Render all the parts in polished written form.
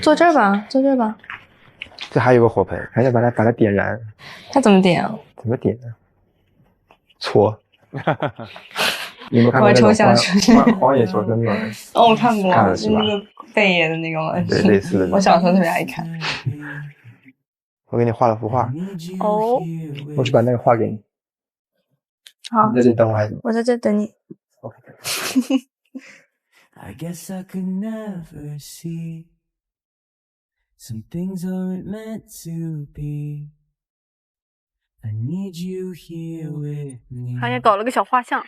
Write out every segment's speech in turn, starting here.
坐这儿吧，坐这儿吧。这还有个火盆，还得把它点燃。它怎么点啊？怎么点呢？搓。你有没有看过我那种抽象出荒野求生吗？哦，我看过，看了是吧？就那个贝爷的那个吗？对，类似的。我小时候特别爱看。我给你画了幅画，哦，我去把那个画给你。好，你在这里等我还是？我在这等你。OK。I guess I could never see some things aren't meant to be. I need you here with me. 他也搞了个小画像。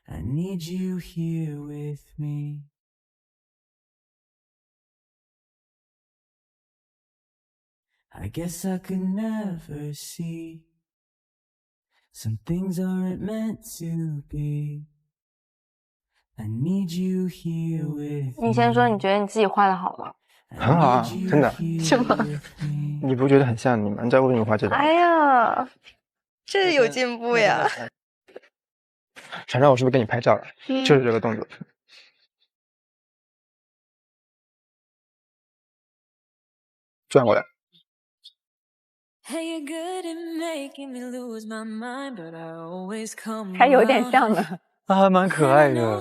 I need you here with me. I guess I could never see some things aren't meant to be. I need you here with me. 你先说，你觉得你自己画的好吗？很好啊，真的。是吗？你不觉得很像你吗？你知道为什么画这个？哎呀，这有进步呀！想让我是不是给你拍照了？就是这个动作。转过来。还有点像呢。啊，蛮可爱的。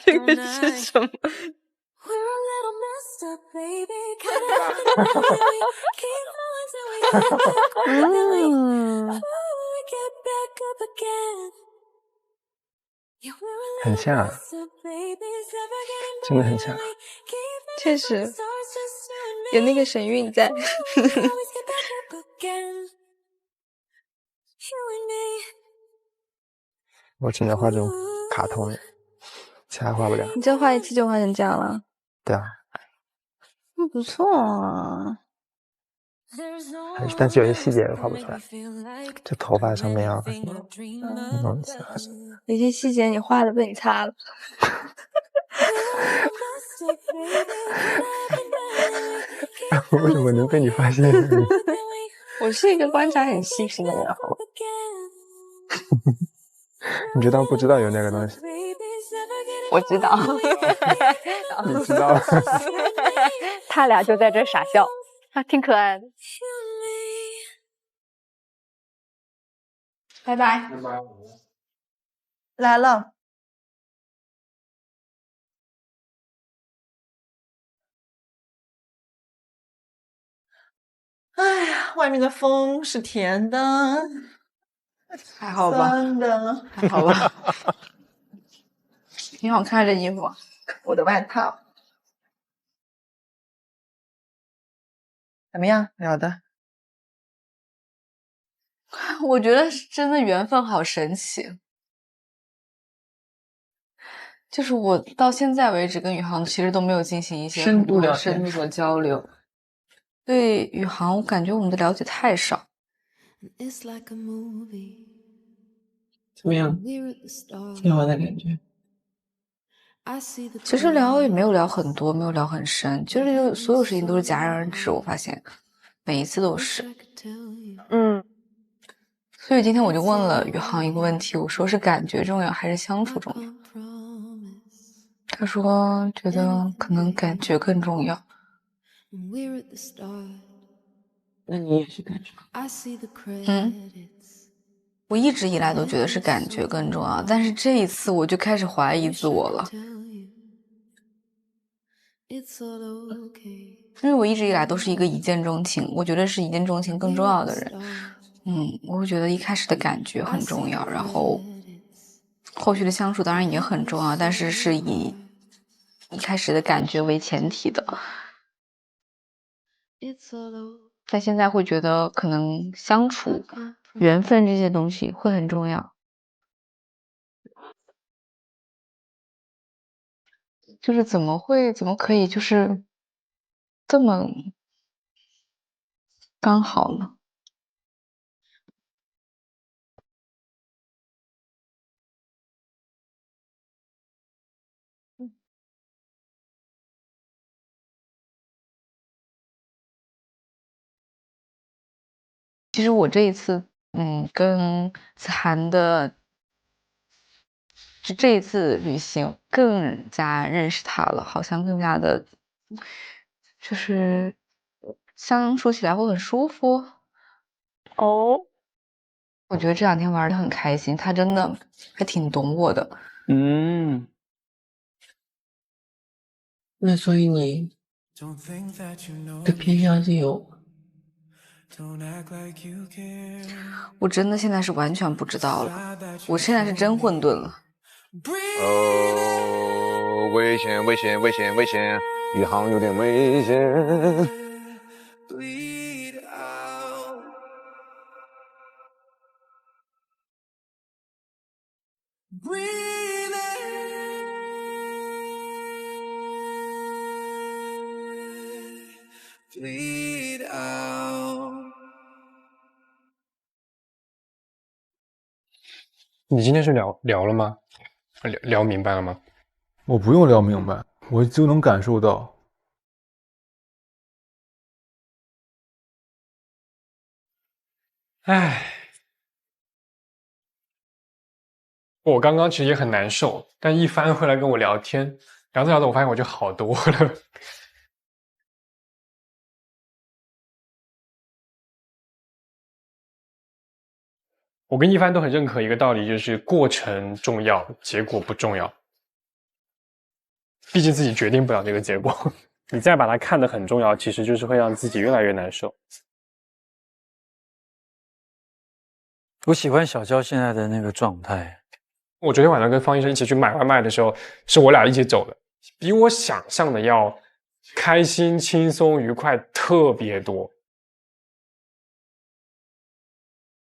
这个是什么？很像啊，真的很像。确实，有那个神韵在。我只能画这种卡通的，其他画不了。你这画一次就画成这样了？对啊。不错啊。但是有些细节画不出来，就头发上面啊什么弄起来。有些细节你画的被你擦了。为什么能被你发现？我是一个观察很细心的人，好吗？你就当不知道有那个东西。我知道。你知道。他俩就在这傻笑，啊，挺可爱的。拜拜。来了。哎呀，外面的风是甜的，还好吧，酸的，还好吧。挺好看这衣服，我的外套怎么样？聊的？我觉得真的缘分好神奇。就是我到现在为止跟宇航其实都没有进行一些深度聊深入的交流。对宇航，我感觉我们的了解太少。怎么样？听完的感觉？其实聊也没有聊很多，没有聊很深，就是所有事情都是戛然而止。我发现每一次都是。所以今天我就问了宇航一个问题，我说是感觉重要还是相处重要？他说觉得可能感觉更重要。那你也是感觉？我一直以来都觉得是感觉更重要，但是这一次我就开始怀疑自我了。因为我一直以来都是一个一见钟情，我觉得是一见钟情更重要的人。我会觉得一开始的感觉很重要，然后后续的相处当然也很重要，但是是以一开始的感觉为前提的。但现在会觉得可能相处、缘分这些东西会很重要。就是怎么可以就是这么刚好呢？其实我这一次，跟子涵的这一次旅行更加认识他了，好像更加的，就是相处起来会很舒服。哦，我觉得这2天玩的很开心，他真的还挺懂我的。嗯，那所以你的偏向是有我真的现在是完全不知道了，我现在是真混沌了。哦，危险，危险，危险，危险！宇航有点危险。你今天是聊了吗？聊明白了吗？我不用聊明白，我就能感受到。唉，我刚刚其实也很难受，但一帆会来跟我聊天，聊着聊着，我发现我就好多了。我跟一帆都很认可一个道理，就是过程重要，结果不重要。毕竟自己决定不了这个结果，你再把它看得很重要，其实就是会让自己越来越难受。我喜欢小娇现在的那个状态。我昨天晚上跟方医生一起去买外卖的时候，是我俩一起走的，比我想象的要开心、轻松、愉快特别多。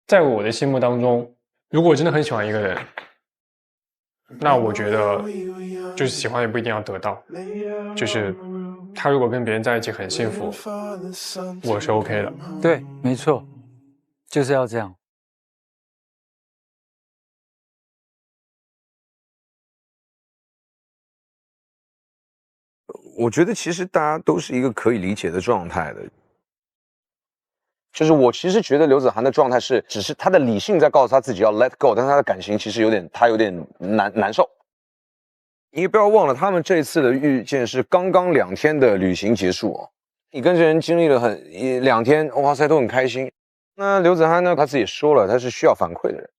在我的心目当中，如果我真的很喜欢一个人，那我觉得就是喜欢也不一定要得到，就是他如果跟别人在一起很幸福，我是 OK 的。对，没错，就是要这样。我觉得其实大家都是一个可以理解的状态的。就是我其实觉得刘子涵的状态是，只是他的理性在告诉他自己要 let go， 但是他的感情其实有点难受。你不要忘了，他们这次的遇见是刚刚2天的旅行结束哦。你跟这人经历了2天，哇塞，都很开心。那刘子涵呢，他自己说了，他是需要反馈的人。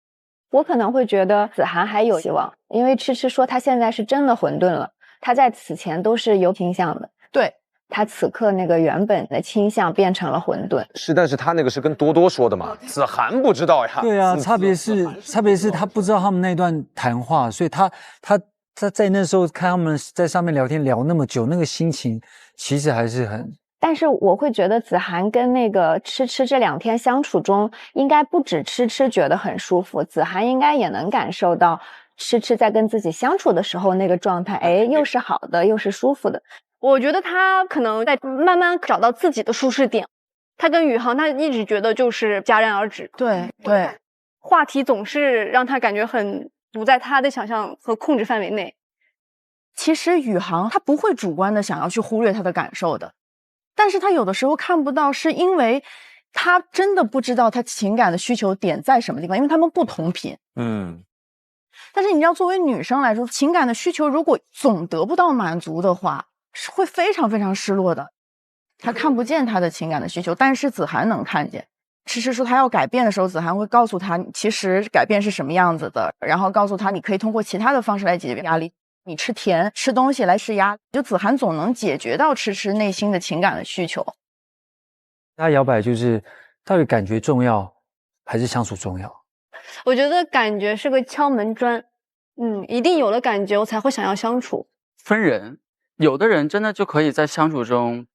我可能会觉得子涵还有希望，因为痴痴说他现在是真的混沌了，他在此前都是有倾向的。对。他此刻那个原本的倾向变成了混沌，是，但是他那个是跟多多说的嘛，子涵不知道呀。对啊，差别是他不知道他们那段谈话，所以他在那时候看他们在上面聊天聊那么久，那个心情其实还是很。但是我会觉得子涵跟那个痴痴这2天相处中，应该不止痴痴觉得很舒服，子涵应该也能感受到痴痴在跟自己相处的时候那个状态，哎，又是好的，又是舒服的。我觉得他可能在慢慢找到自己的舒适点。他跟宇航，他一直觉得就是戛然而止。对对，话题总是让他感觉很不在他的想象和控制范围内。其实宇航他不会主观的想要去忽略他的感受的，但是他有的时候看不到，是因为他真的不知道他情感的需求点在什么地方，因为他们不同频。但是你知道，作为女生来说，情感的需求如果总得不到满足的话，是会非常非常失落的。他看不见他的情感的需求，但是子涵能看见。痴痴说他要改变的时候，子涵会告诉他，其实改变是什么样子的，然后告诉他你可以通过其他的方式来解决压力，你吃甜吃东西来释压，就子涵总能解决到痴痴内心的情感的需求。他摇摆就是到底感觉重要还是相处重要？我觉得感觉是个敲门砖，一定有了感觉我才会想要相处。分人，有的人真的就可以在相处中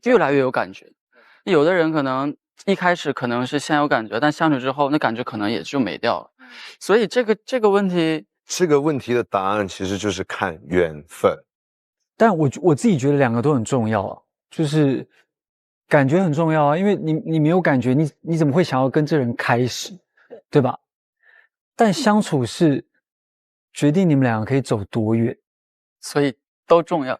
越来越有感觉，有的人可能一开始可能是先有感觉，但相处之后那感觉可能也就没掉了。所以这个问题，这个问题的答案其实就是看缘分。但我自己觉得2个都很重要啊，就是感觉很重要啊，因为你没有感觉，你怎么会想要跟这人开始，对吧？但相处是决定你们2个可以走多远，所以都重要。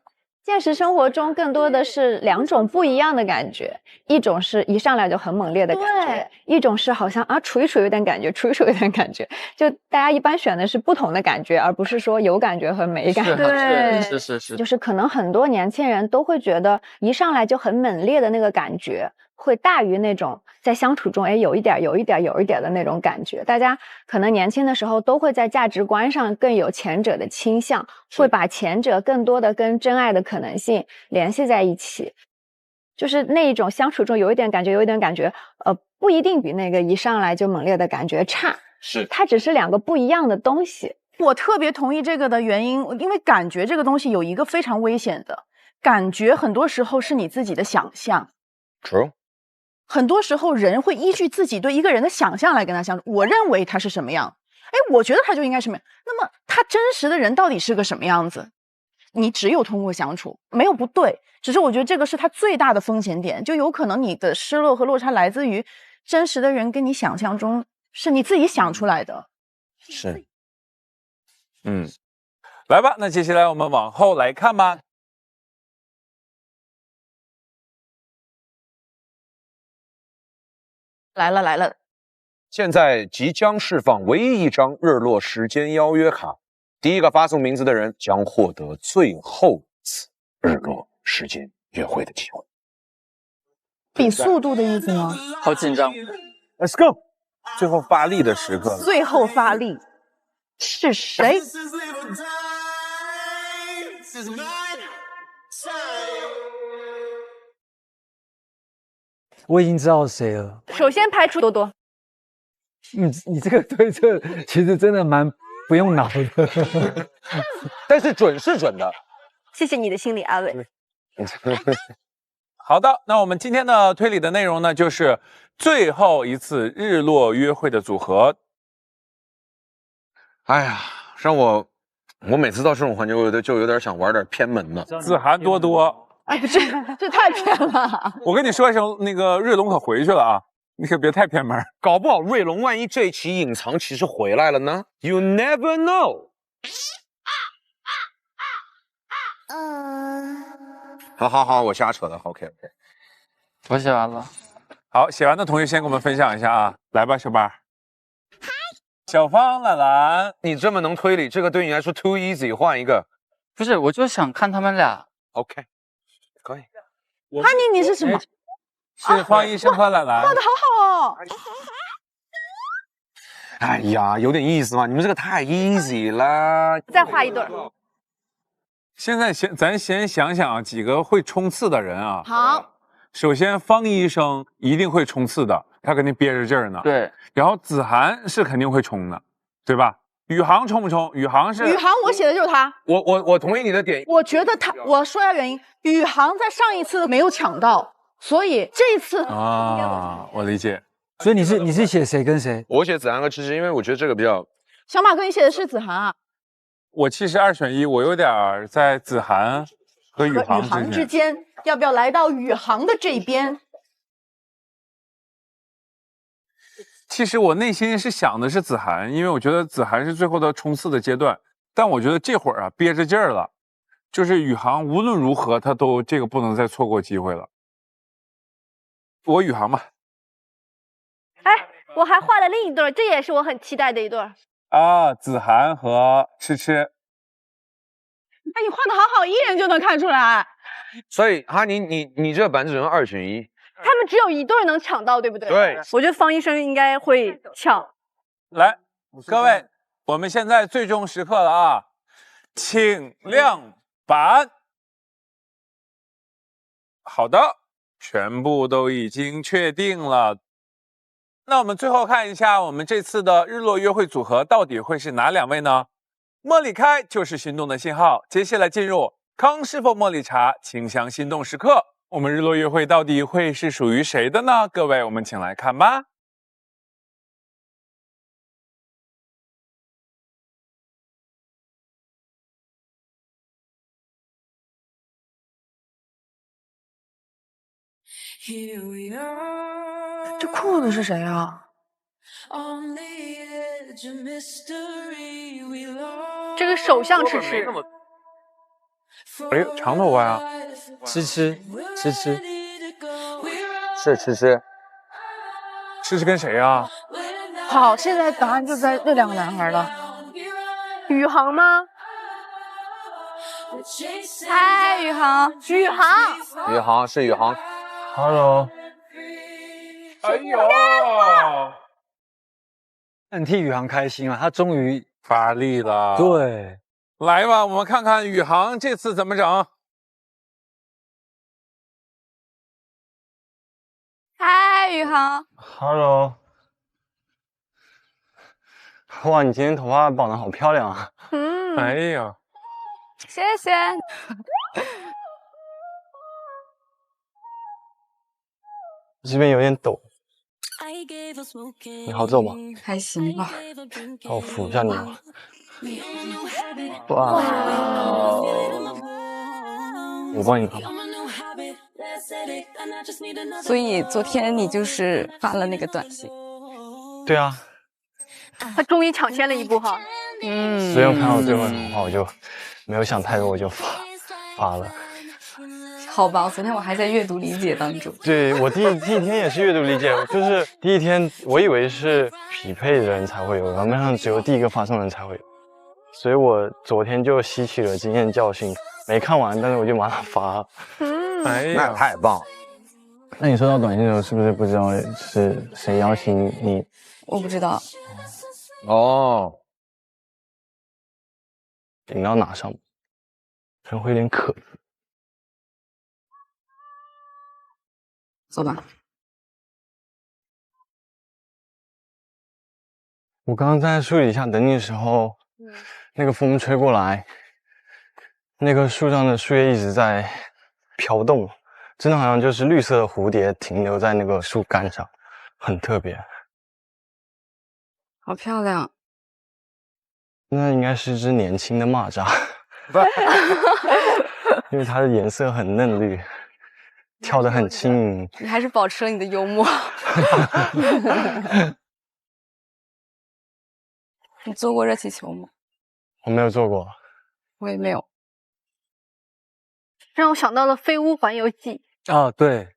现实生活中更多的是两种不一样的感觉，一种是一上来就很猛烈的感觉，一种是好像啊处一处有点感觉，处一处有点感觉。就大家一般选的是不同的感觉，而不是说有感觉和没感觉。对，是，就是可能很多年轻人都会觉得一上来就很猛烈的那个感觉，会大于那种在相处中有一点的那种感觉。大家可能年轻的时候都会在价值观上更有前者的倾向，会把前者更多的跟真爱的可能性联系在一起。就是那一种相处中有一点感觉，不一定比那个一上来就猛烈的感觉差，是它只是两个不一样的东西。我特别同意这个的原因，因为感觉这个东西有一个非常危险的感觉，很多时候是你自己的想象。True。很多时候人会依据自己对一个人的想象来跟他相处。我认为他是什么样，我觉得他就应该什么样。那么他真实的人到底是个什么样子？你只有通过相处，没有不对，只是我觉得这个是他最大的风险点，就有可能你的失落和落差来自于真实的人跟你想象中是你自己想出来的。是。来吧，那接下来我们往后来看吧。来了，现在即将释放唯一一张日落时间邀约卡，第一个发送名字的人将获得最后一次日落时间约会的机会。比速度的意思吗？好紧张 ，Let's go！ 最后发力的时刻，最后发力是谁？我已经知道谁了。首先排除多多。你这个对策其实真的蛮不用脑的，但是准是准的。谢谢你的心理安慰。好的，那我们今天的推理的内容呢，就是最后一次日落约会的组合。哎呀，让我每次到这种环节，我就有点想玩点偏门的。子涵多多。这太偏了！我跟你说一声，那个瑞龙可回去了啊，你可别太偏门，搞不好瑞龙万一这一期隐藏其实回来了呢 ？You never know。好，我瞎扯的。OK， 我写完了。好，写完的同学先给我们分享一下啊，来吧，小八。小芳、兰兰，你这么能推理，这个对你来说 too easy， 换一个。不是，我就想看他们俩。OK。可以，哈尼，你是什么？是方医生和兰兰。画的好好哦。哎呀，有点意思嘛！你们这个太 easy 了。再画一对。现在咱先想想几个会冲刺的人啊。好。首先，方医生一定会冲刺的，他肯定憋着劲儿呢。对。然后子涵是肯定会冲的，对吧？宇航冲不冲？宇航，我写的就是他。我同意你的点。我觉得我说一下原因。宇航在上一次没有抢到，所以这一次啊，我理解。所以你是写谁跟谁？我写子涵和芝芝，因为我觉得这个比较。小马哥，你写的是子涵啊？我其实2选1，我有点在子涵和宇航之间，要不要来到宇航的这边？其实我内心是想的是子涵，因为我觉得子涵是最后的冲刺的阶段，但我觉得这会儿啊憋着劲儿了，就是宇航无论如何他都这个不能再错过机会了。我宇航吧。哎，我还画了另一对，这也是我很期待的一对啊，子涵和吃吃。哎，你画的好，一眼就能看出来。所以哈尼，你这个版只能2选1。他们只有一对能抢到，对不对？对，我觉得方医生应该会抢。来，各位，我们现在最终时刻了啊，请亮板。好的，全部都已经确定了。那我们最后看一下，我们这次的日落约会组合到底会是哪2位呢？茉莉开就是心动的信号，接下来进入康师傅茉莉茶清香心动时刻。我们日落约会到底会是属于谁的呢？各位，我们请来看吧。这裤子是谁啊？这个手像吃吃。哎，长头发呀，吃吃，跟谁呀？好，现在答案就在这两个男孩了。宇航吗？嗨，宇航，宇航是宇航。Hello，哎呦，很替宇航开心啊，他终于发力了。对，来吧，我们看看宇航这次怎么整。嗨，宇航。Hello。哇，你今天头发绑得好漂亮啊！哎呀，谢谢。这边有点抖，你好走吗？还行吧。让我扶一下你吗？哇，我帮你扛吧。所以昨天你就是发了那个短信。对啊。他终于抢先了一步哈。所以我看到最后的话，我就没有想太多，我就发了。好吧，昨天我还在阅读理解当中。对，我第一天也是阅读理解，就是第一天我以为是匹配的人才会有，然后没想到只有第一个发送人才会有，所以我昨天就吸取了经验教训，没看完，但是我就马上发了。哎呀，那太棒了！那你收到短信的时候是不是不知道是谁邀请你？我不知道。哦，饮料拿上，可能会有点渴。走吧。我刚刚在树底下等你的时候，那个风吹过来，那棵树上的树叶一直在飘动，真的好像就是绿色的蝴蝶停留在那个树干上，很特别。好漂亮。那应该是只年轻的蚂蚱，因为它的颜色很嫩绿，跳得很轻盈。你还是保持了你的幽默。你坐过热气球吗？我没有坐过。我也没有。让我想到了《飞屋环游记》啊，对，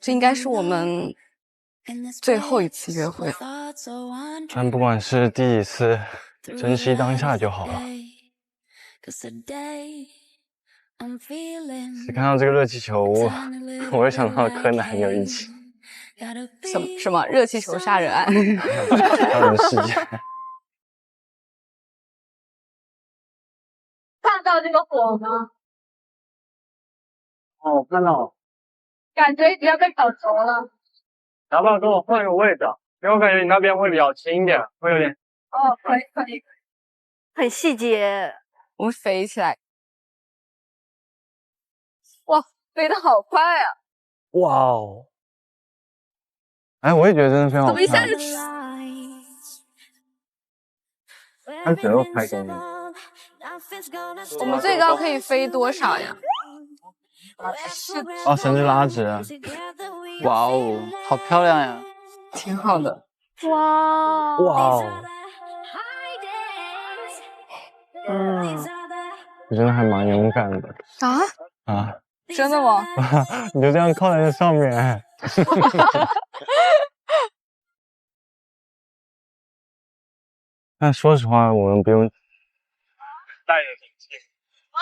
这应该是我们最后一次约会。但不管是第几次，珍惜当下就好了。只看到这个热气球，我会想到柯南有一集。什么热气球杀人案？杀人事件。看到这个火吗？哦，我看到了。感觉已经要被烤熟了。要不要跟我换个位置？因为我感觉你那边会比较轻一点，会有点。哦，可以。很细节。我们飞起来。哇，飞得好快啊！哇哦！哎，我也觉得真的非常好看。怎么一下就？按左右拍给你。我们最高可以飞多少呀？哦，绳子拉直。哇哦，好漂亮呀！挺好的。哇哦。你真的还蛮勇敢的。啊？真的吗？你就这样靠在这上面。但说实话，我们不用带着东西啊。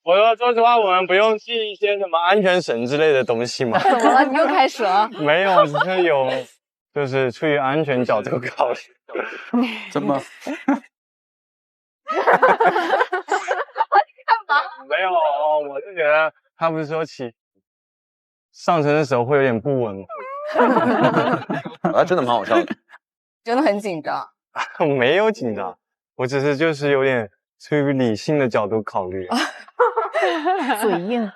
我说，说实话，我们不用系一些什么安全绳之类的东西吗？怎么了？你又开始了？没有，只是有，就是出于安全角度考虑。怎么？干嘛？没有，我是觉得他不是说上升的时候会有点不稳吗？啊，真的蛮好笑的。真的很紧张。没有紧张，我只是就是有点出于理性的角度考虑。嘴硬。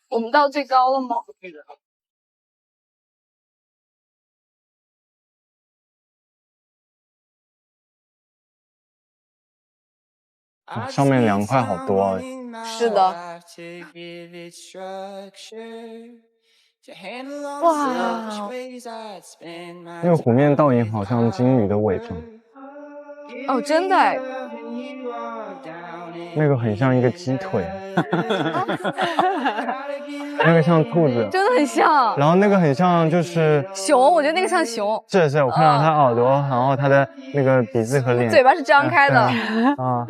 我们到最高了吗？上面凉快好多啊。是的。哇！那个湖面倒影好像鲸鱼的尾巴。哦，真的哎，那个很像一个鸡腿，那个像兔子，真的很像。然后那个很像就是熊，我觉得那个像熊。是，我看到它耳朵，然后它的那个鼻子和脸，嘴巴是张开的。啊，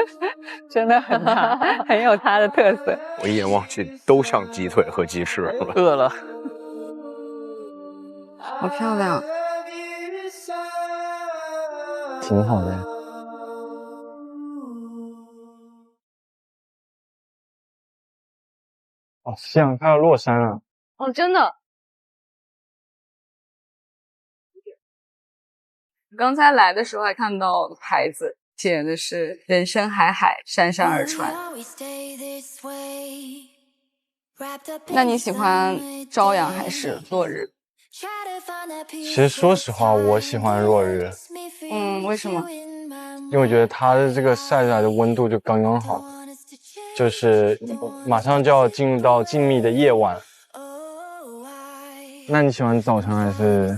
真的很大，很有它的特色。我一眼忘记，都像鸡腿和鸡翅了。饿了。好漂亮，挺好的。哦，夕阳快要落山了。哦，真的。刚才来的时候还看到牌子，写的是“人生海海，山山而川”。那你喜欢朝阳还是落日？其实说实话，我喜欢落日。为什么？因为我觉得它的这个晒出来的温度就刚刚好，就是马上就要进入到静谧的夜晚。那你喜欢早晨还是？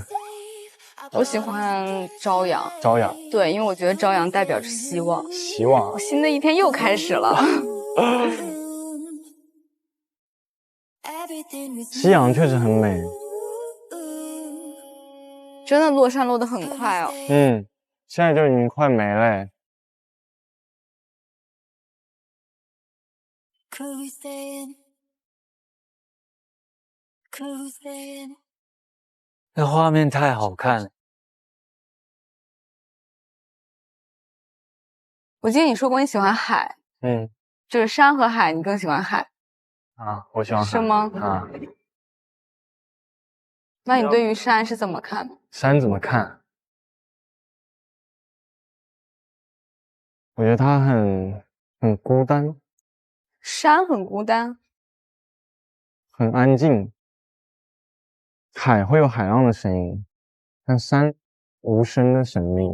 我喜欢朝阳。朝阳。对，因为我觉得朝阳代表着希望。希望。新的一天又开始了。夕阳确实很美。真的落山落得很快哦。现在就已经快没了。那画面太好看了。我记得你说过你喜欢海，就是山和海，你更喜欢海啊？我喜欢海。是吗？啊。那你对于山是怎么看的？山怎么看？我觉得它很孤单。山很孤单，很安静。海会有海浪的声音，但山无声的神秘。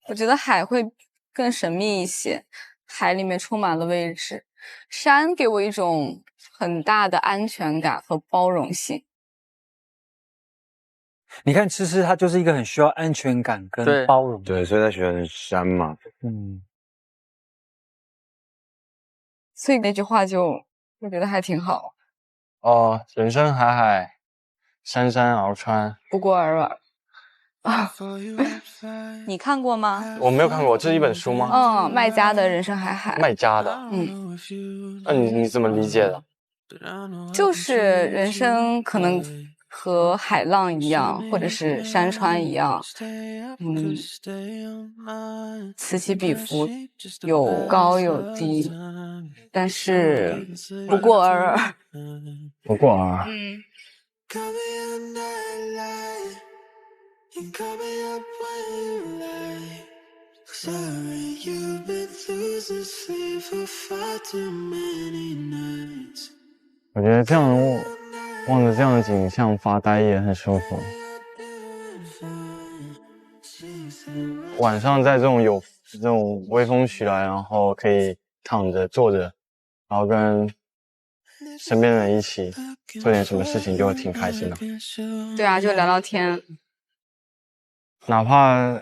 我觉得海会更神秘一些，海里面充满了未知。山给我一种很大的安全感和包容性。你看，其实他就是一个很需要安全感跟包容。对，所以他喜欢山嘛。所以那句话我觉得还挺好。哦，人生海海，山山而川，不过尔尔。你看过吗？我没有看过，这是一本书吗？麦家的人生海海。麦家的。那你怎么理解的？就是人生可能和海浪一样，或者是山川一样，此起彼伏，有高有低，但是不过尔尔。不过尔尔。我觉得这样望着这样的景象发呆也很舒服。晚上在这种微风徐来，然后可以躺着坐着，然后跟身边的人一起做点什么事情，就挺开心的。对啊，就聊聊天，哪怕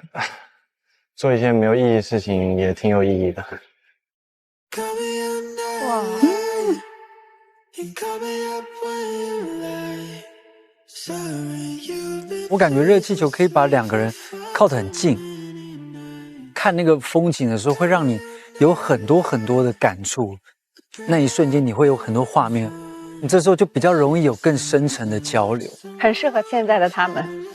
做一些没有意义的事情，也挺有意义的。哇！我感觉热气球可以把两个人靠得很近，看那个风景的时候，会让你有很多很多的感触。那一瞬间，你会有很多画面，你这时候就比较容易有更深层的交流，很适合现在的他们。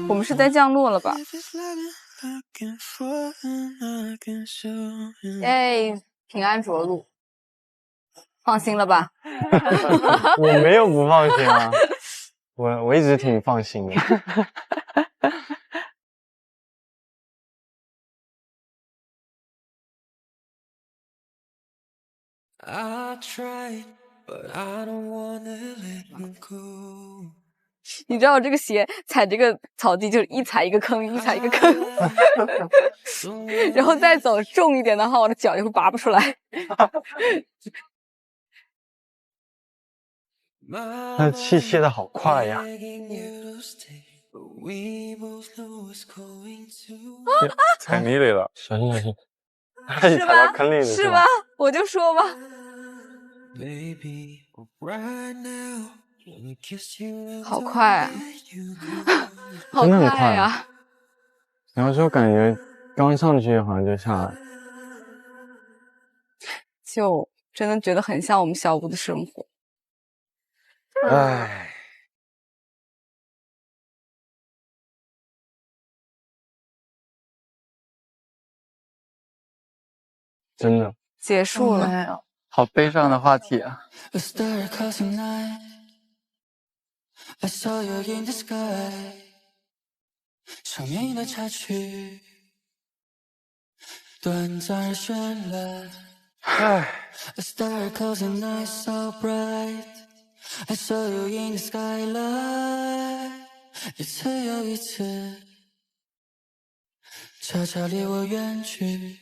我们是在降落了吧？哎，平安着陆，放心了吧？我没有不放心啊，我一直挺放心的。你知道我这个鞋踩这个草地就是一踩一个坑，一踩一个坑，然后再走重一点的话，我的脚就会拔不出来。那气泄的好快呀！踩泥里了，小心小心！是踩到坑里了是吧？我就说吧。好快啊！好真的很快快啊！然后就感觉刚上去好像就下来，就真的觉得很像我们小屋的生活。唉，真的结束了。没有，好悲伤的话题啊。 A star calls at night. I saw you in the sky. 上面的插曲，短暂而绚烂。A star calls at night so bright. I saw you in the skyline. 一次又一次，悄悄离我远去。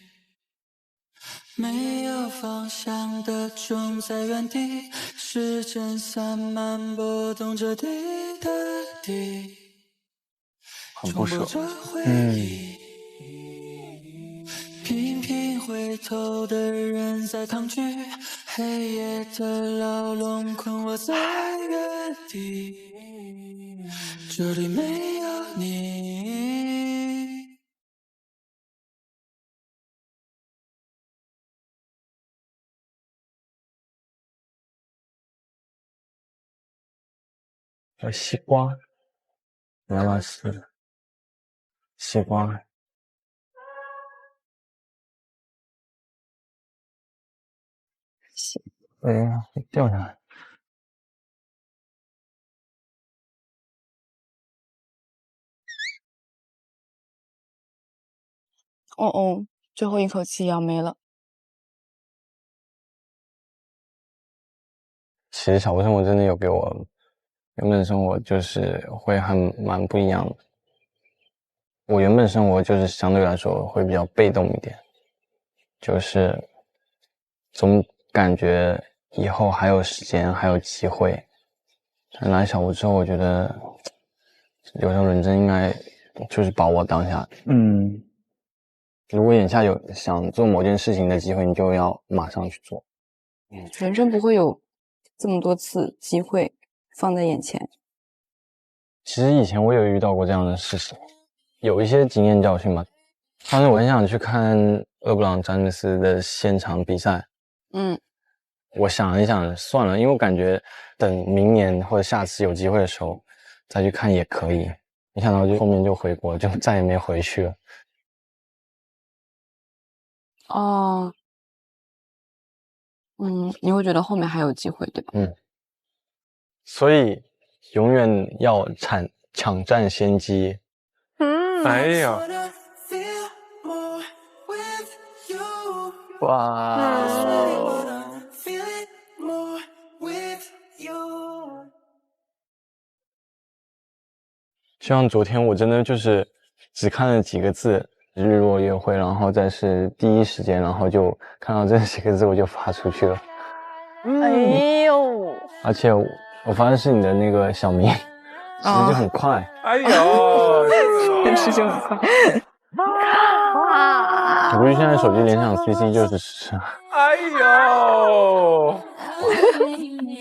没有方向的钟在原地，时间散漫波动着滴答滴，很不舍。频频回头的人在抗拒，黑夜的牢笼困我在原地，这里没有你。有西瓜，你要不要吃？西瓜。哎呀，掉下来。哦哦，最后一口气要没了。其实小屋生活真的有给我原本生活就是会还蛮不一样的。我原本生活就是相对来说会比较被动一点，就是总感觉以后还有时间还有机会。来小屋之后，我觉得有时候人生应该就是把握当下。如果眼下有想做某件事情的机会，你就要马上去做。人生不会有这么多次机会放在眼前。其实以前我有遇到过这样的事情，有一些经验教训吧。当时我很想去看勒布朗詹姆斯的现场比赛，我想了一想，算了，因为我感觉等明年或者下次有机会的时候再去看也可以。没想到就后面就回国，就再也没回去了。哦，你会觉得后面还有机会，对吧？所以永远要抢占先机。哎呀，哇，像昨天我真的就是只看了几个字“日落约会”，然后再是第一时间，然后就看到这几个字我就发出去了。哎呦！而且我发现是你的那个小名，其实就很快。哎呦，认识就很快。我估计现在手机联想 CC 就是10。哎呦，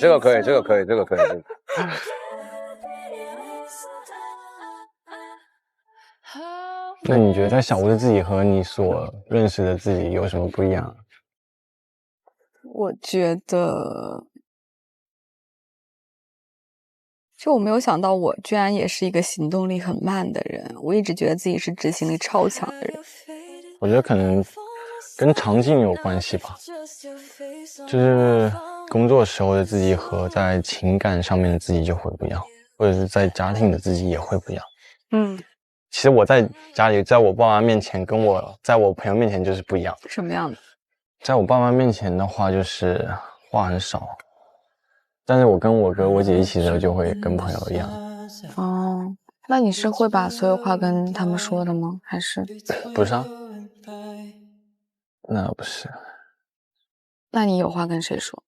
这个可以，这个可以，这个可以。那你觉得在小屋的自己和你所认识的自己有什么不一样？我觉得，就我没有想到我居然也是一个行动力很慢的人，我一直觉得自己是执行力超强的人。我觉得可能跟场景有关系吧，就是工作时候的自己和在情感上面的自己就会不一样，或者是在家庭的自己也会不一样。其实我在家里，在我爸妈面前，跟我在我朋友面前就是不一样。什么样的？在我爸妈面前的话，就是话很少，但是我跟我哥、我姐一起的时候，就会跟朋友一样。哦，那你是会把所有话跟他们说的吗？还是？不是啊，那不是。那你有话跟谁说？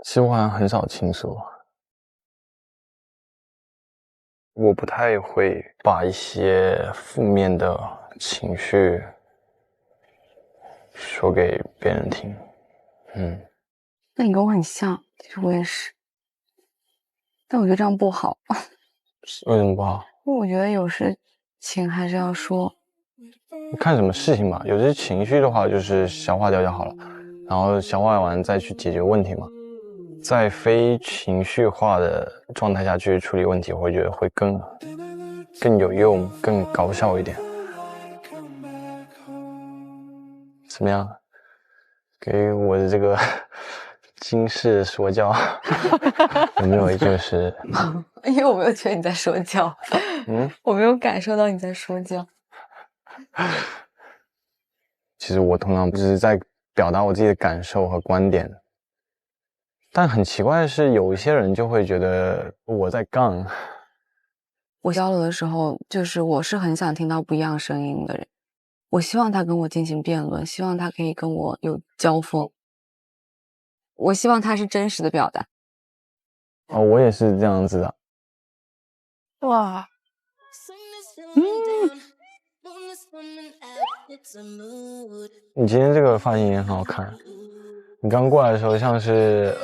其实我好像很少倾诉。我不太会把一些负面的情绪说给别人听。那你跟我很像，其实我也是，但我觉得这样不好。为什么不好？因为我觉得有事情还是要说。看什么事情吧，有些情绪的话就是消化掉就好了，然后消化完再去解决问题嘛。在非情绪化的状态下去处理问题，我会觉得会更有用，更高效一点。怎么样？给我的这个惊世说教有没有就是因为我没有觉得你在说教，我没有感受到你在说教。其实我通常只是在表达我自己的感受和观点，但很奇怪的是，有一些人就会觉得我在杠。我交流的时候，就是我是很想听到不一样声音的人，我希望他跟我进行辩论，希望他可以跟我有交锋，我希望他是真实的表达。我也是这样子的。哇，你今天这个发型也很好看，你刚过来的时候像是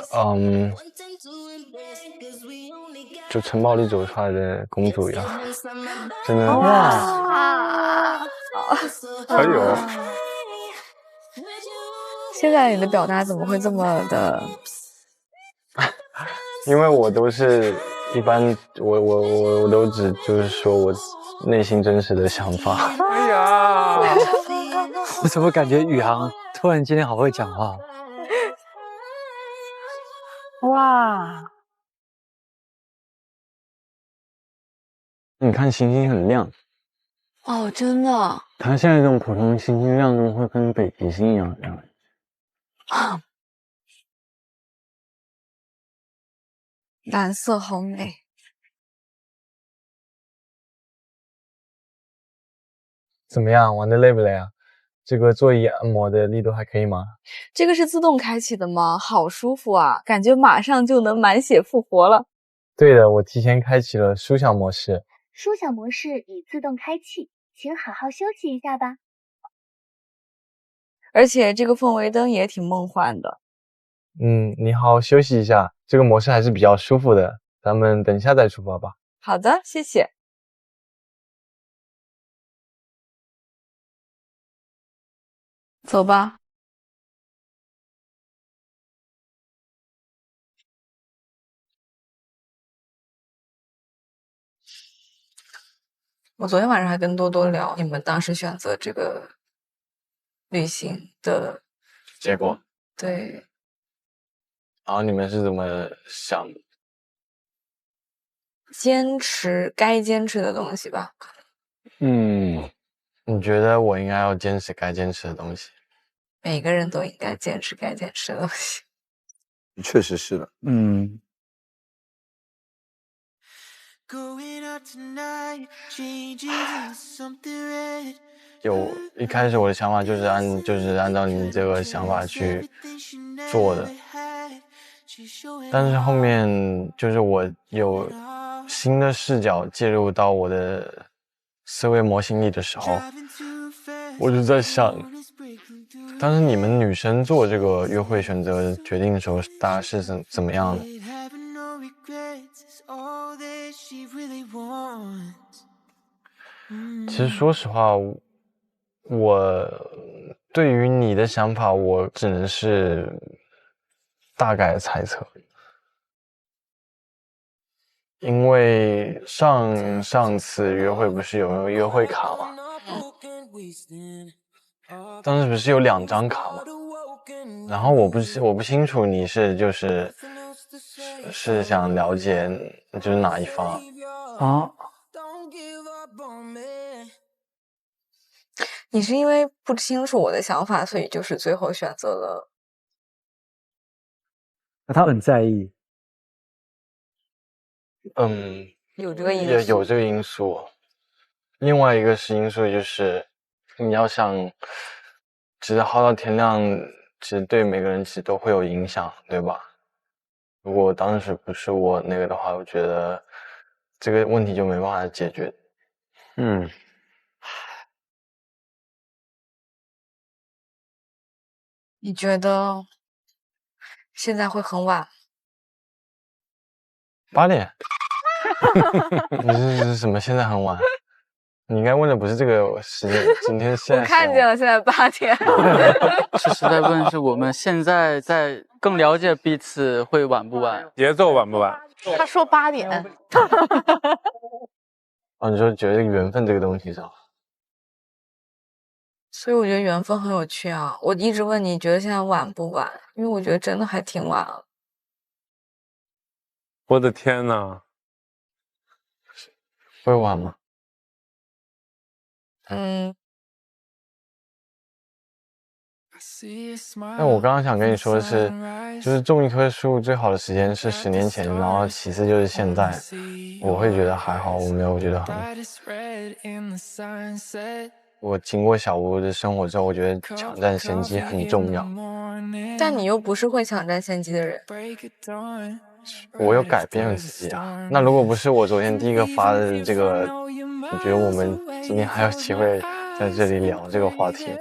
就城堡里走出来的公主一样，真的哇，可以哦。现在你的表达怎么会这么的？因为我都是一般，我都只就是说我内心真实的想法。哎呀，我怎么感觉宇航突然今天好会讲话？哇！你看星星很亮哦，真的。它现在这种普通星星亮度会跟北极星一样亮。蓝色好美。怎么样，玩的累不累啊？这个座椅按摩的力度还可以吗？这个是自动开启的吗？好舒服啊，感觉马上就能满血复活了。对的，我提前开启了舒享模式。舒享模式已自动开启，请好好休息一下吧。而且这个氛围灯也挺梦幻的。你好好休息一下，这个模式还是比较舒服的，咱们等一下再出发吧。好的，谢谢。走吧。我昨天晚上还跟多多聊你们当时选择这个旅行的结果。对。然后你们是怎么想的？坚持该坚持的东西吧。你觉得我应该要坚持该坚持的东西？每个人都应该坚持该坚持的东西。确实是的。一开始我的想法就是按照你这个想法去做的，但是后面就是我有新的视角介入到我的思维模型里的时候，我就在想，当时你们女生做这个约会选择决定的时候，大家是怎么样的？其实说实话，我对于你的想法，我只能是大概猜测，因为上次约会不是有个约会卡吗？当时不是有2张卡吗？然后我不清楚你是想了解就是哪一方啊？你是因为不清楚我的想法，所以就是最后选择了。他很在意。有这个因素。也有这个因素。另外一个因素就是你要想直接耗到天亮，其实对每个人其实都会有影响，对吧？如果当时不是我那个的话，我觉得这个问题就没办法解决。嗯，你觉得现在会很晚？ 8点？你是什么？现在很晚？你应该问的不是这个时间，今天现在。我看见了，现在8点。其实在问是我们现在在更了解彼此会晚不晚，节奏晚不晚？他说8点。哦，你说觉得缘分这个东西是吧？所以我觉得缘分很有趣啊！我一直问你觉得现在晚不晚，因为我觉得真的还挺晚了。我的天哪！会晚吗？但我刚刚想跟你说的是，就是种一棵树最好的时间是10年前，然后其次就是现在。我会觉得还好，我没有觉得很。我经过小屋的生活之后，我觉得抢占先机很重要。但你又不是会抢占先机的人。我有改变自己啊。那如果不是我昨天第一个发的这个，你觉得我们今天还有机会在这里聊这个话题？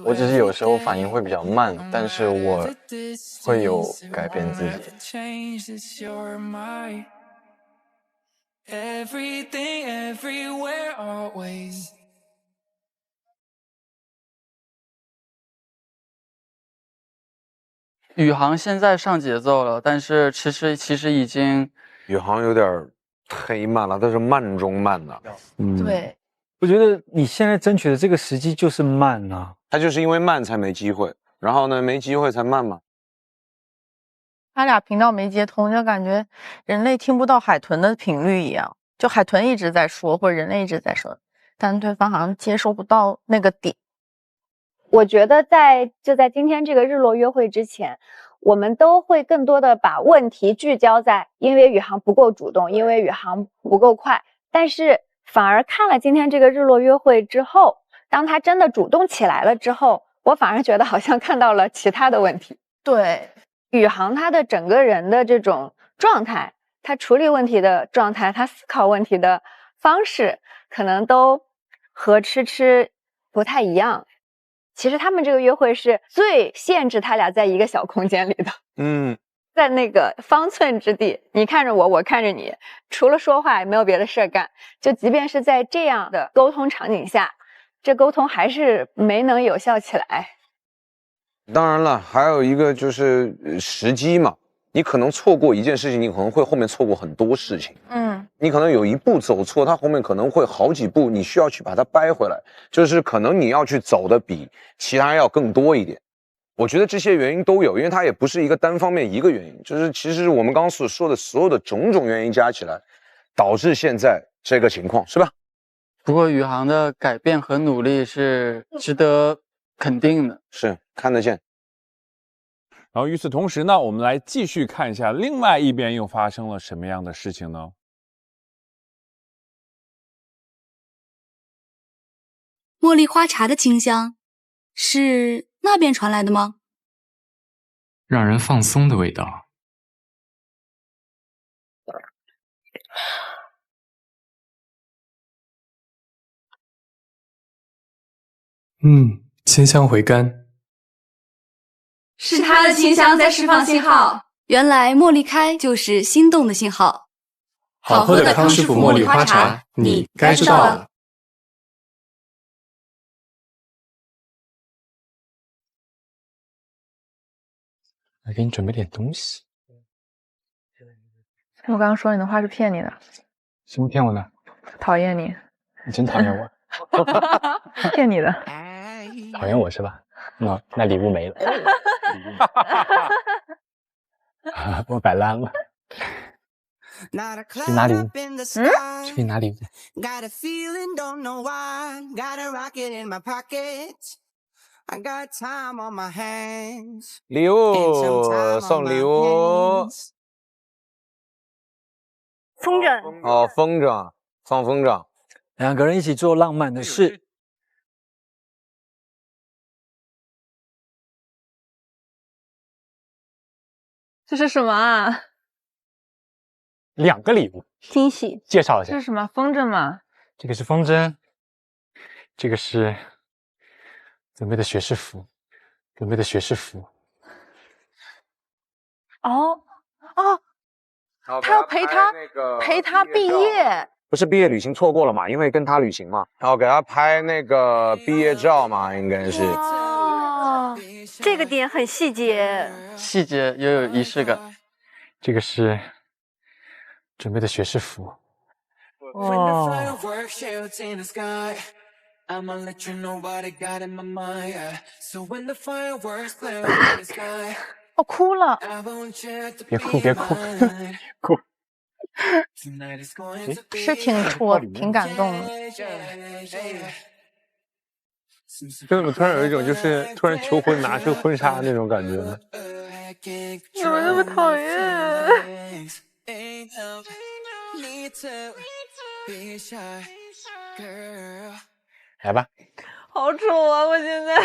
我只是有时候反应会比较慢，但是我会有改变自己。宇航现在上节奏了，但是其实已经宇航有点忒慢了，但是慢中慢了。对，我觉得你现在争取的这个时机就是慢啊，他就是因为慢才没机会，然后呢，没机会才慢嘛。他俩频道没接通，就感觉人类听不到海豚的频率一样，就海豚一直在说，或者人类一直在说，但对方好像接收不到那个点。我觉得就在今天这个日落约会之前，我们都会更多的把问题聚焦在因为宇航不够主动，因为宇航不够快，但是反而看了今天这个日落约会之后，当他真的主动起来了之后，我反而觉得好像看到了其他的问题。对，宇航他的整个人的这种状态，他处理问题的状态，他思考问题的方式，可能都和吃吃不太一样。其实他们这个约会是最限制他俩在一个小空间里的。在那个方寸之地，你看着我，我看着你，除了说话也没有别的事儿干。就即便是在这样的沟通场景下，这沟通还是没能有效起来。当然了，还有一个就是时机嘛，你可能错过一件事情，你可能会后面错过很多事情。你可能有一步走错，它后面可能会好几步，你需要去把它掰回来，就是可能你要去走的比其他人要更多一点。我觉得这些原因都有，因为它也不是一个单方面一个原因，就是其实我们刚刚所说的所有的种种原因加起来，导致现在这个情况，是吧？不过宇航的改变和努力是值得肯定的，是看得见。然后与此同时呢，我们来继续看一下另外一边又发生了什么样的事情呢？茉莉花茶的清香是那边传来的吗？让人放松的味道。清香回甘。是它的清香在释放信号。原来茉莉开就是心动的信号。好喝的康师傅茉莉花茶，你该知道了。来给你准备点东西。我刚刚说你的话是骗你的。什么骗我的？讨厌你。你真讨厌我。骗你的。讨厌我是吧？那礼物没了。我摆烂了。去拿礼物。去给你拿礼物。礼物，送礼物。风筝哦，风筝，放风筝。两个人一起做浪漫的事。这是什么啊？2个礼物，惊喜。介绍一下。这是什么？风筝吗？这个是风筝，这个是准备的学士服，准备的学士服。哦哦，他要陪他毕业。不是毕业旅行错过了嘛？因为跟他旅行嘛，然后给他拍那个毕业照嘛，应该是。哦，这个点很细节，细节也有仪式感。这个是准备的学士服。哦，我哭了。别哭，别哭，哭。是挺感动的。这种突然有一种就是突然求婚拿出婚纱那种感觉呢。怎么那么讨厌？来吧。好丑啊！我现在。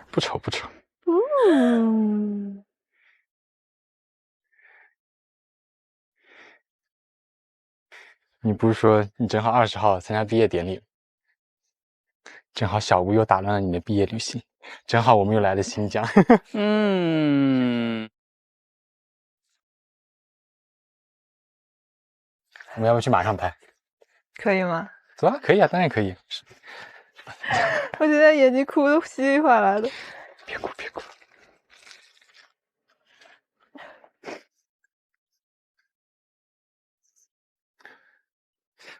不丑不丑。嗯。你不是说你正好20号参加毕业典礼，正好小吴又打乱了你的毕业旅行，正好我们又来了新疆。我们要不去马上拍？可以吗？走啊，可以啊，当然可以。我现在眼睛哭得稀里哗啦的。别哭，别哭。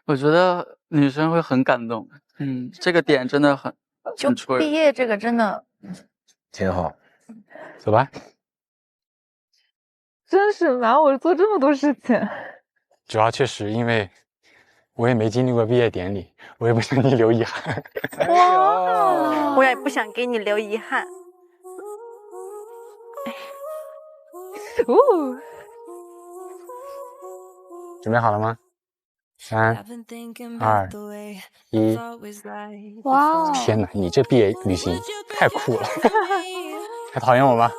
我觉得女生会很感动，这个点真的很戳人。毕业这个真的挺好，走吧。真是瞒我做这么多事情。主要确实因为我也没经历过毕业典礼，我也不想你留遗憾。哇，我也不想给你留遗憾。哦，准备好了吗？3、2、1，哇！天哪，你这毕业旅行太酷了！还讨厌我吗？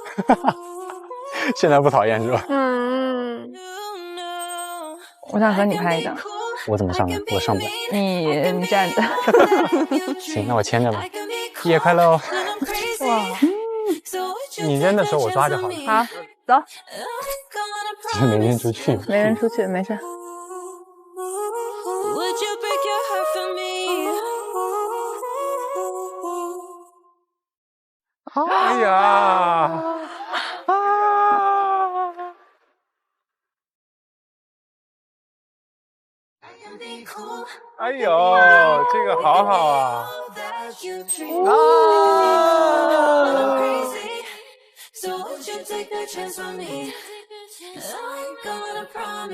现在不讨厌是吧？我想和你拍一张。我怎么上呢？我上不了。你站着。行，那我牵着吧。毕业快乐哦！哇，你扔的时候我抓就好了。好，走。只是没扔出去。没扔出去，没事。哎呀！哎呦，这个好好啊！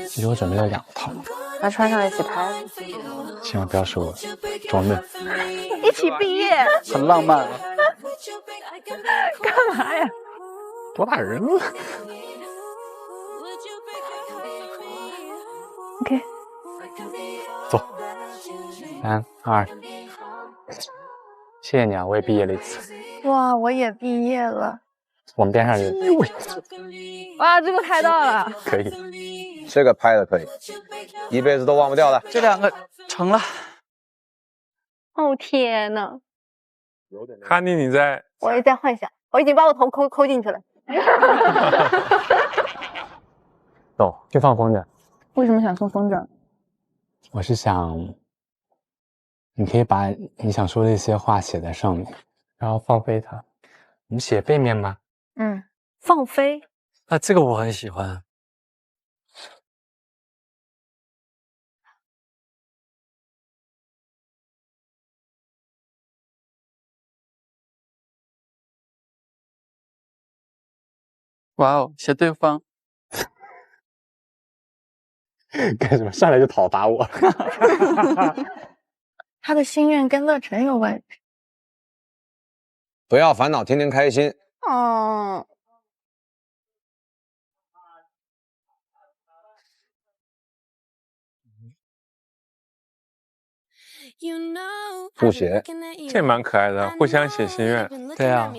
其实我准备了2套，那穿上一起拍。千万不要说我装嫩。一起毕业，很浪漫。干嘛呀？多大人了 ？OK， 走。3、2，谢谢你啊，我也毕业了一次。哇，我也毕业了。我们边上人，哇，这个拍到了，可以，这个拍的可以，一辈子都忘不掉的。这2个成了。哦天哪！哈尼，你在？我也在幻想，我已经把我头抠进去了。走，去放风筝。为什么想送风筝？我是想，你可以把你想说的一些话写在上面，然后放飞它。我们写背面吗？放飞。啊，这个我很喜欢。哇哦，写对方。干什么？上来就讨伐我？他的心愿跟乐成有关系。不要烦恼，天天开心。哦。复写，这蛮可爱的，互相写心愿。对啊。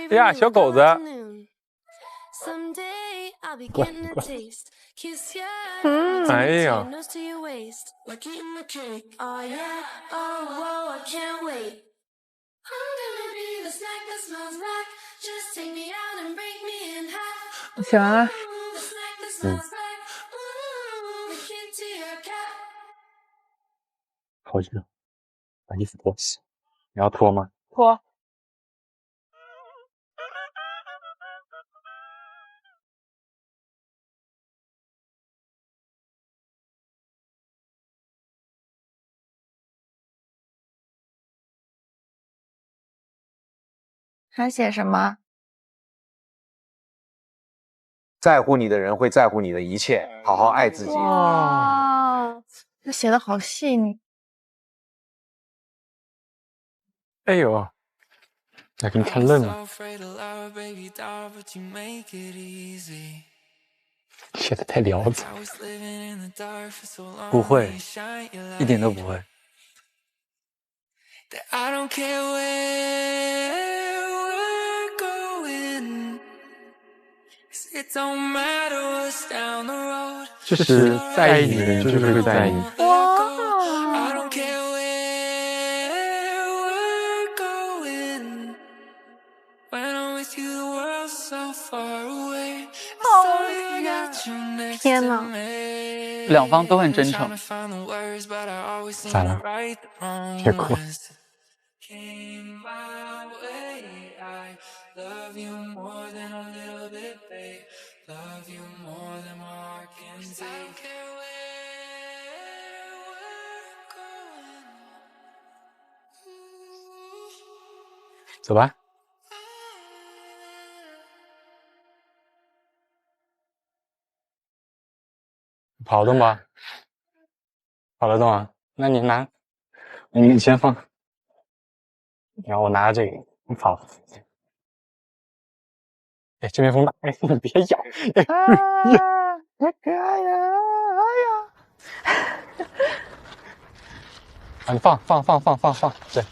呀，小狗子。滚！哎呀！写完了。好热，把衣服脱起。你要脱吗？脱。还写什么？在乎你的人会在乎你的一切，好好爱自己。哇，这写的好细腻。哎呦，来给你看愣了，写的太潦草。不会，一点都不会。就是在意你的人就是会在意你。天哪！两方都很真诚。咋了？别哭。走吧。跑得动吧？跑得动啊？那你拿，你先放，然后我拿着这个，你跑。哎，这边风大，哎，你别咬！太可爱了！哎呀！啊，你放，对。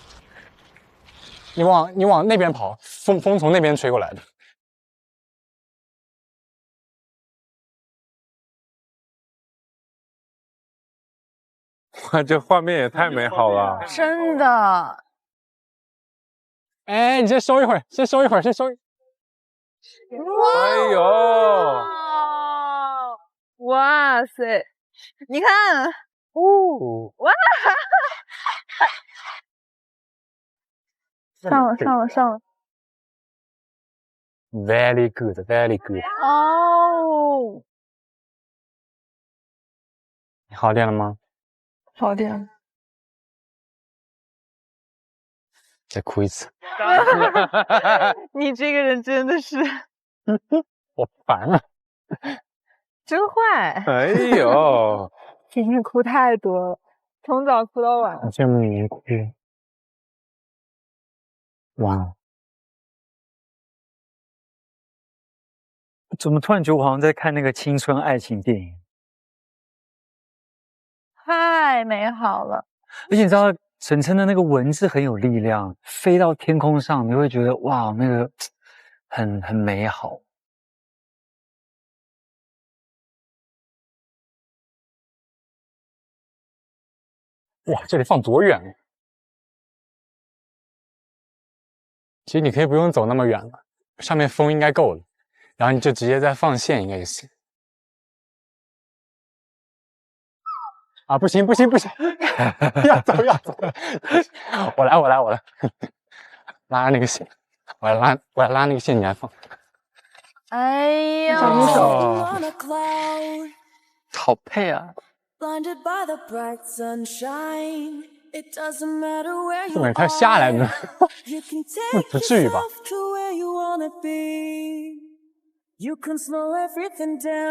你往那边跑，风从那边吹过来的。哇，这画面也太美好了！真的。哎，你先收一会儿，先收一会儿。哎呦！哇塞！你看，哇！上了。Very good. 哦。你好点了吗？好点。再哭一次。你这个人真的是，我烦了。真坏。哎呦，今天哭太多了，从早哭到晚。好羡慕你能哭。哇！怎么突然觉得我好像在看那个青春爱情电影？太美好了。而且你知道沈琛的那个文字很有力量，飞到天空上，你会觉得哇，那个很美好。哇，这里放多远？其实你可以不用走那么远了，上面风应该够了，然后你就直接再放线应该就行。啊，不行，要走，我来，拉那个线，我来拉那个线，你来放。哎呀，好配啊！这会儿他下来呢？不至于吧？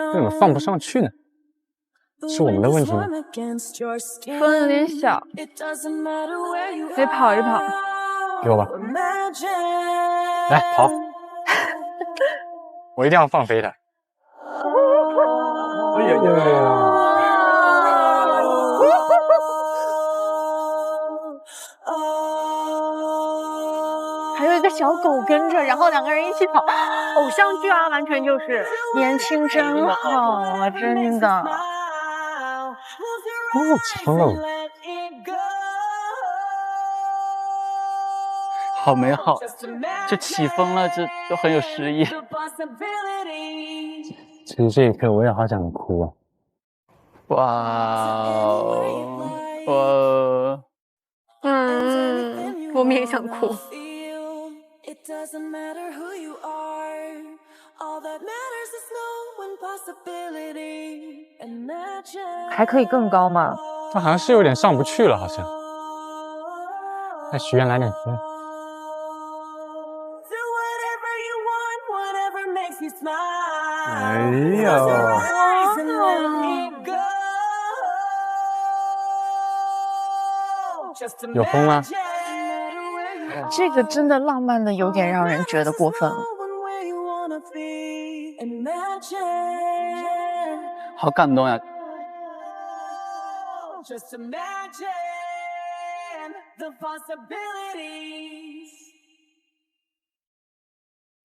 为什么放不上去呢？是我们的问题吗？风有点小，得跑一跑。给我吧，来跑！我一定要放飞它。哎呀！小狗跟着，然后两个人一起跑，偶像剧啊，完全就是年轻真好啊，真的。哦，起风了。好美好，就起风了，就很有诗意。其实这一刻我也好想哭啊！哇哦，我们也想哭。还可以更高吗？他好像是有点上不去了，好像。再许愿来点风。哎呀！有风吗？这个真的浪漫的有点让人觉得过分了。好感动呀！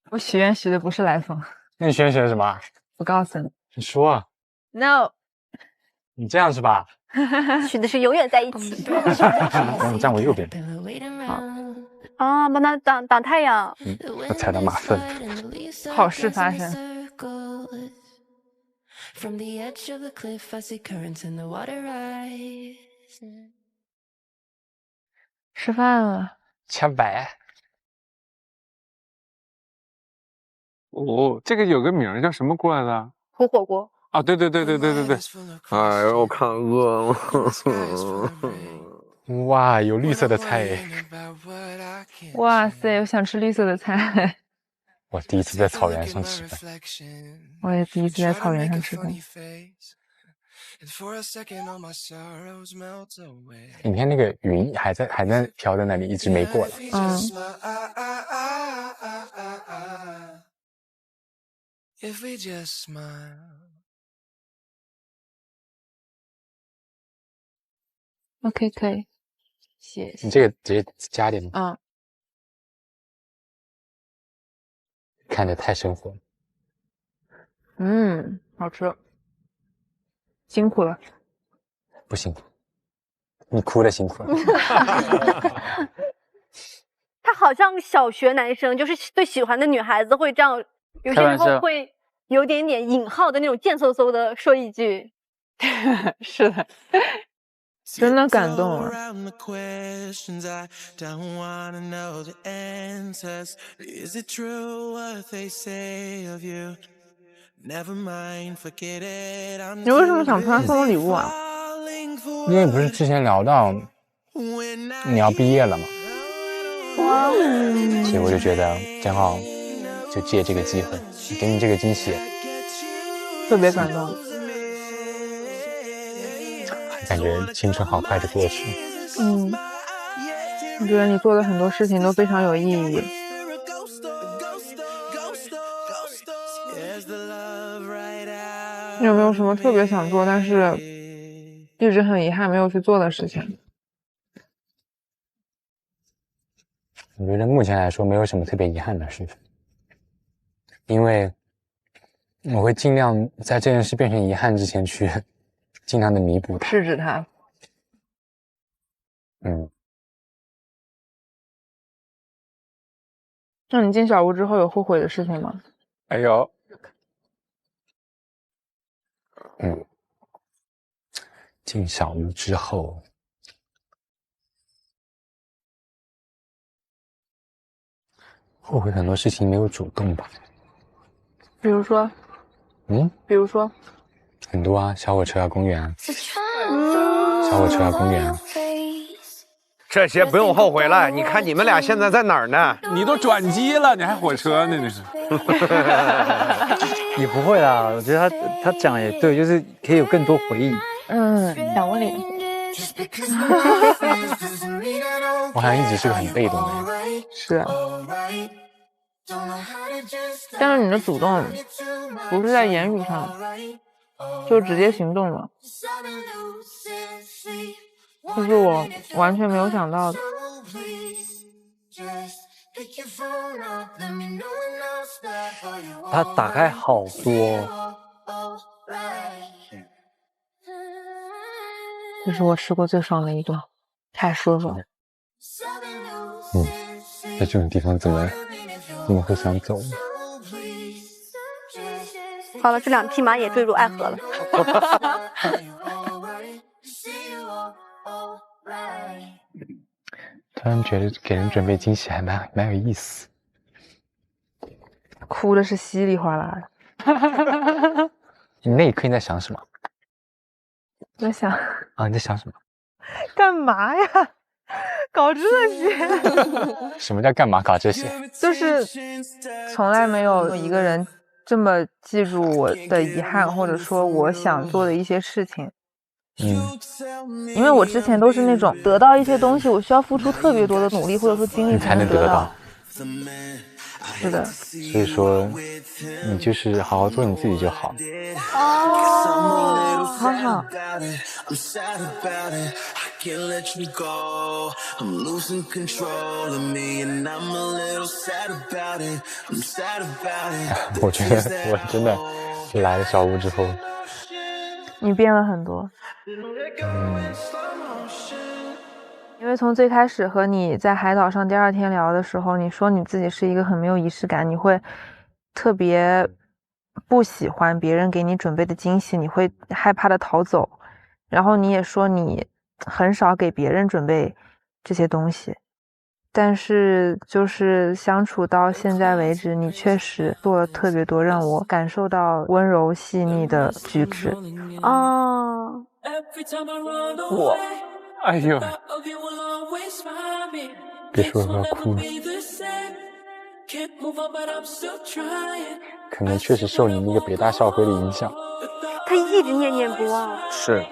我许愿许的不是来风。那你许愿许的什么？不告诉你。你说啊。No。你这样是吧？许的是永远在一起。那你站我右边。好。啊，帮他挡太阳。我踩到马粪。好事发生。吃饭了。切白。哦，这个有个名儿叫什么锅来着？胡火锅。啊，对。哎呦，我看饿了。哇，有绿色的菜。哇塞，我想吃绿色的菜。我第一次在草原上吃饭。我也第一次在草原上吃饭。你看那个云还在飘在那里，一直没过来。OK， 可以，谢谢。你这个直接加点。看着太生活了。好吃。辛苦了。不辛苦，你哭了辛苦了。他好像小学男生，就是对喜欢的女孩子会这样，有些时候会有点点引号的那种贱嗖嗖的说一句。是的。真的感动了。你为什么想突然送我礼物啊？因为不是之前聊到你要毕业了吗？所以我就觉得正好就借这个机会给你这个惊喜，特别感动。感觉青春好快就过去。我觉得你做的很多事情都非常有意义。你有没有什么特别想做但是一直很遗憾没有去做的事情？我觉得目前来说没有什么特别遗憾的事情，因为我会尽量在这件事变成遗憾之前去尽量的弥补它，制止它。那你进小屋之后有后悔的事情吗？哎呦。进小屋之后，后悔很多事情没有主动吧。比如说？比如说？很多啊，小火车啊，公园啊。小火车啊，公园啊。这些不用后悔了，你看你们俩现在在哪儿呢？你都转机了，你还火车呢？你是？也不会啦，我觉得他讲也对，就是可以有更多回忆。想问你。我好像一直是个很被动的人。是啊。但是你的主动不是在言语上，就直接行动了，这是我完全没有想到的。他打开好多，这是我吃过最爽的一顿，太舒服了。在这种地方怎么会想走呢？好了，这2匹马也坠入爱河了。突然觉得给人准备惊喜还蛮有意思。哭的是稀里哗啦的。你那一刻你在想什么？在想啊，你在想什么？干嘛呀？搞这些？什么叫干嘛搞这些？就是从来没有一个人这么记住我的遗憾，或者说我想做的一些事情。因为我之前都是那种得到一些东西，我需要付出特别多的努力或者说精力才能得到。是的，所以说你就是好好做你自己就好。哦，好好。我觉得我真的来了小屋之后，你变了很多。因为从最开始和你在海岛上第2天聊的时候，你说你自己是一个很没有仪式感，你会特别不喜欢别人给你准备的惊喜，你会害怕的逃走。然后你也说你很少给别人准备这些东西，但是就是相处到现在为止，你确实做了特别多让我感受到温柔细腻的举止。哦，我，哎呦，别说我要哭了。可能确实受你那个北大校徽的影响，他一直念念不忘。是，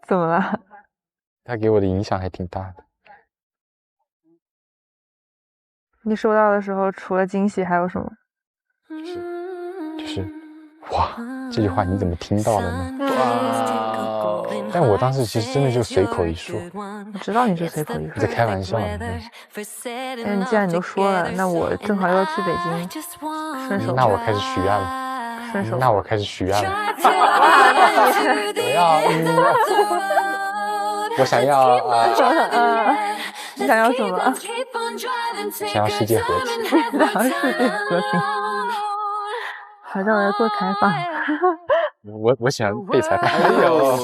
怎么了？他给我的影响还挺大的。你收到的时候，除了惊喜还有什么？就是哇，这句话你怎么听到的呢？哇！但我当时其实真的就随口一说。我知道你是随口一说，你在开玩笑呢。但是既然你都说了，那我正好要去北京，顺手。那我开始许愿了。顺手。那我开始许愿了。我想要你想要什么？想要世界和平。想要世界和平。好像我在做采访。我喜欢被采访。哎呦！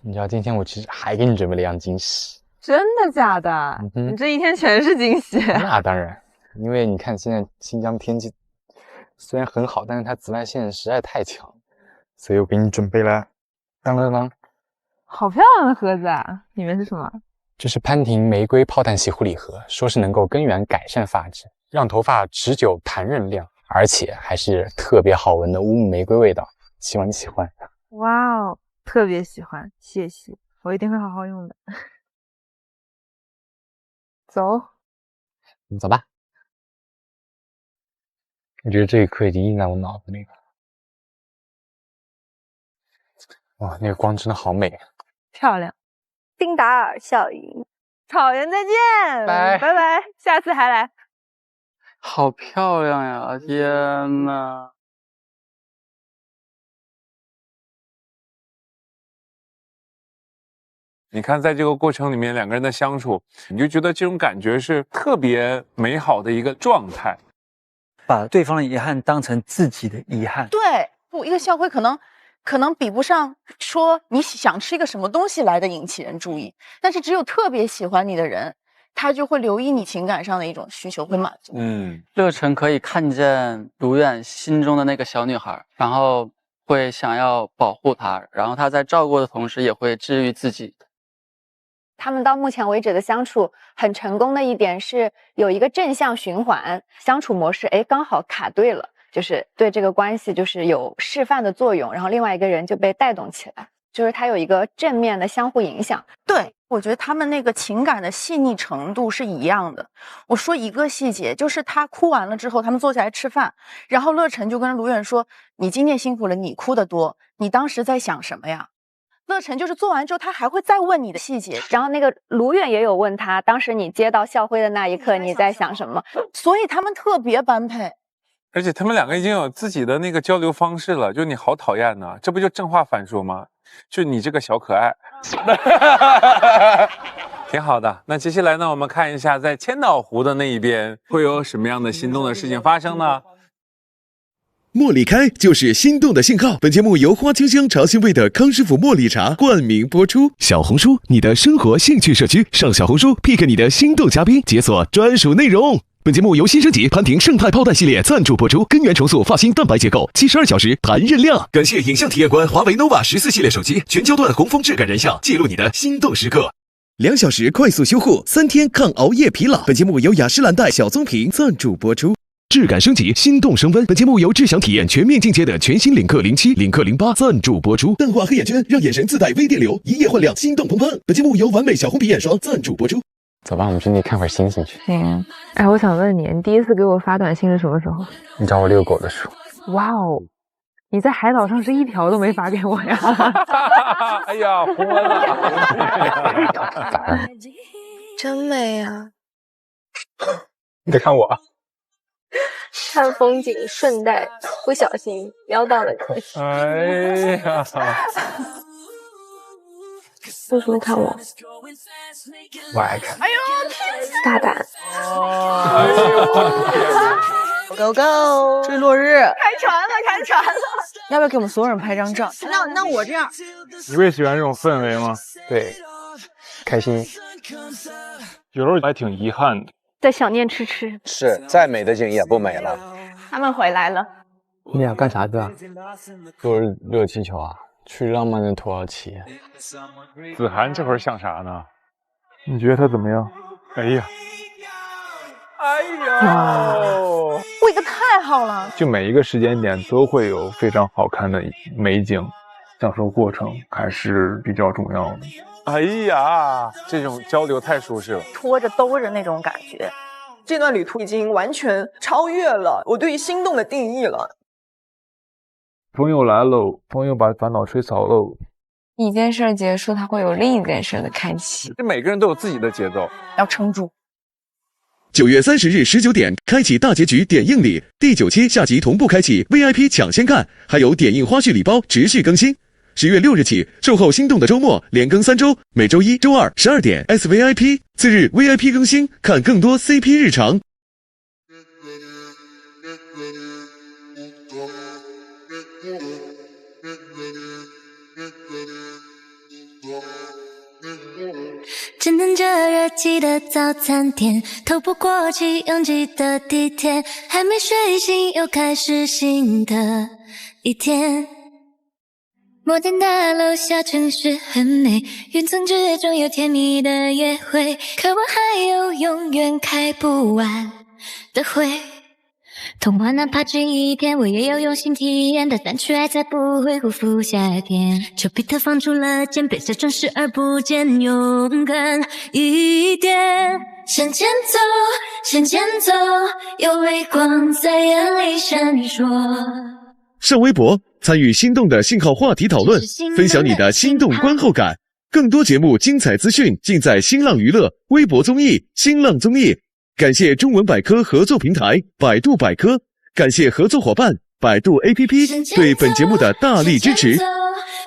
你知道今天我其实还给你准备了一样惊喜。真的假的？你这一天全是惊喜。那当然，因为你看现在新疆天气虽然很好，但是它紫外线实在太强，所以我给你准备了，当当当，好漂亮的盒子啊！里面是什么？这是潘婷玫瑰泡碳洗护礼盒，说是能够根源改善发质，让头发持久弹韧亮，而且还是特别好闻的乌木玫瑰味道，希望你喜欢。哇哦，特别喜欢，谢谢，我一定会好好用的。走，你走吧。我觉得这一刻已经印在我脑子里了。哇，那个光真的好美，漂亮。丁达尔效应，草原再见，拜拜，下次还来。好漂亮呀！天哪！你看，在这个过程里面，两个人的相处，你就觉得这种感觉是特别美好的一个状态。把对方的遗憾当成自己的遗憾。对，不，一个校徽可能比不上说你想吃一个什么东西来的引起人注意，但是只有特别喜欢你的人，他就会留意你情感上的一种需求，会满足。乐晨可以看见卢远心中的那个小女孩，然后会想要保护她，然后他在照顾的同时也会治愈自己。他们到目前为止的相处很成功的一点是有一个正向循环相处模式，哎，刚好卡对了，就是对这个关系就是有示范的作用，然后另外一个人就被带动起来，就是它有一个正面的相互影响。对，我觉得他们那个情感的细腻程度是一样的。我说一个细节，就是他哭完了之后，他们坐下来吃饭，然后乐晨就跟卢远说：“你今天辛苦了，你哭得多，你当时在想什么呀？”乐晨就是做完之后，他还会再问你的细节。然后那个卢远也有问他，当时你接到校徽的那一刻你在想什么？所以他们特别般配。而且他们两个已经有自己的那个交流方式了，就你好讨厌呢，这不就正话反说吗？就你这个小可爱，挺好的。那接下来呢，我们看一下在千岛湖的那一边会有什么样的心动的事情发生呢？茉莉开就是心动的信号。本节目由花清香茶腥味的康师傅茉莉茶冠名播出。小红书，你的生活兴趣社区，上小红书 pick 你的心动嘉宾，解锁专属内容。本节目由新升级潘婷胜肽泡袋系列赞助播出，根源重塑发型蛋白结构，72小时弹韧量。感谢影像体验官华为 nova 14系列手机，全焦段红枫质感人像，记录你的心动时刻。2小时快速修护，3天抗熬夜疲劳。本节目由雅诗兰黛小棕瓶赞助播出。质感升级，心动升温。本节目由智享体验全面进阶的全新领克07、领克08赞助播出。淡化黑眼圈，让眼神自带微电流，一夜焕亮，心动砰砰。本节目由完美小红鼻眼霜赞助播出。走吧，我们去那看会儿星星去。行。哎，我想问你，你第一次给我发短信是什么时候？你找我遛狗的时候。哇哦，你在海岛上是一条都没发给我呀？哎呀，昏了！真美啊！你得看我。看风景，顺带不小心瞄到了你。哎呀！为什么看我？我爱看。哎呦，大胆！哎呦！Go go！ 追落日，开船了，开船了！要不要给我们所有人拍张照？那我这样，你会喜欢这种氛围吗？对，开心。有时候还挺遗憾的。在想念吃吃，是再美的景也不美了。他们回来了。你俩干啥去啊？就是热气球啊，去浪漫的土耳其。子涵这会儿想啥呢？你觉得他怎么样？哎呀，哎呦，喂个太好了！就每一个时间点都会有非常好看的美景，享受过程还是比较重要的。哎呀，这种交流太舒适了，拖着兜着那种感觉。这段旅途已经完全超越了我对于心动的定义了。朋友来喽，朋友把烦恼吹扫喽。一件事结束，它会有另一件事的开启。这每个人都有自己的节奏，要撑住。9月30日19点，开启大结局点映礼，第9期下集同步开启 VIP 抢先看，还有点映花絮礼包持续更新。10月6日起，售后心动的周末连更3周，每周一、周二12点 SVIP， 次日 VIP 更新，看更多 CP 日常。正等着热气的早餐店，透不过气拥挤的地铁，还没睡醒又开始新的一天。摩天大楼下城市很美，云层之中有甜蜜的约会，可我还有永远开不完的会。童话哪怕只一篇，我也要用心体验，但去爱才不会辜负夏天。丘比特放出了箭，别再装视而不见，勇敢一点。向前走，向前走，有微光在眼里闪烁。上微博参与心动的信号话题讨论，分享你的心动观后感。更多节目精彩资讯尽在新浪娱乐、微博综艺、新浪综艺。感谢中文百科合作平台百度百科，感谢合作伙伴百度 APP 对本节目的大力支持。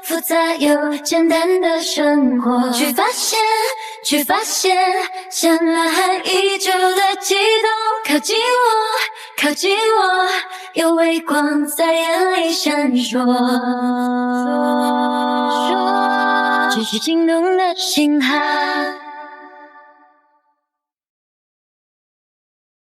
复杂又简单的生活，去发现，去发现，像呐喊已久的悸动。靠近我，靠近我，有微光在眼里闪烁，这是心动的信号。